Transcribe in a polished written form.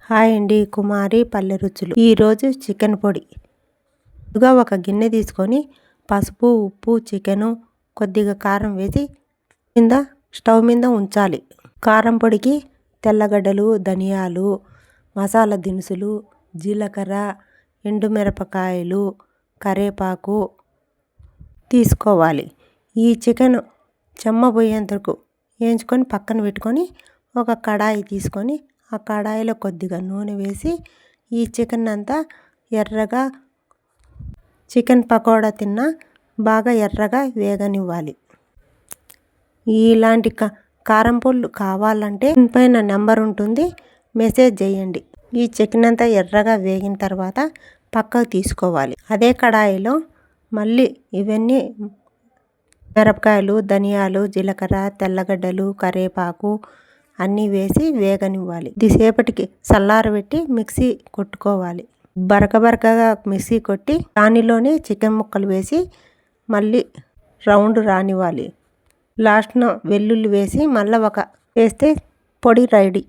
Hi అండి, కుమారి పల్లె రుచులు. ఈరోజు చికెన్ పొడి. ముందుగా ఒక గిన్నె తీసుకొని పసుపు, ఉప్పు, చికెను, కొద్దిగా కారం వేసి స్టవ్ మీద ఉంచాలి. కారం పొడికి తెల్లగడ్డలు, ధనియాలు, మసాలా దినుసులు, జీలకర్ర, ఎండుమిరపకాయలు, కరివేపాకు తీసుకోవాలి. ఈ చికెన్ చెమ్మబోయేంతకు వేయించుకొని పక్కన పెట్టుకొని ఒక కడాయి తీసుకొని ఆ కడాయిలో కొద్దిగా నూనె వేసి ఈ చికెన్ అంతా ఎర్రగా చికెన్ పకోడా బాగా ఎర్రగా వేగనివ్వాలి. ఇలాంటి కారం పొళ్ళు కావాలంటే పైన నెంబర్ ఉంటుంది, మెసేజ్ చేయండి. ఈ చికెన్ అంతా ఎర్రగా వేగిన తర్వాత పక్కకు తీసుకోవాలి. అదే కడాయిలో మళ్ళీ ఇవన్నీ మిరపకాయలు, ధనియాలు, జీలకర్ర, తెల్లగడ్డలు, కరివేపాకు అన్నీ వేసి వేగనివ్వాలి. కొద్దిసేపటికి చల్లారబెట్టి మిక్సీ కొట్టుకోవాలి. బరకగా మిక్సీ కొట్టి దానిలోనే చికెన్ ముక్కలు వేసి మళ్ళీ రౌండ్ రానివ్వాలి. లాస్ట్న వెల్లుల్లి వేసి మళ్ళీ వేస్తే పొడి రెడీ.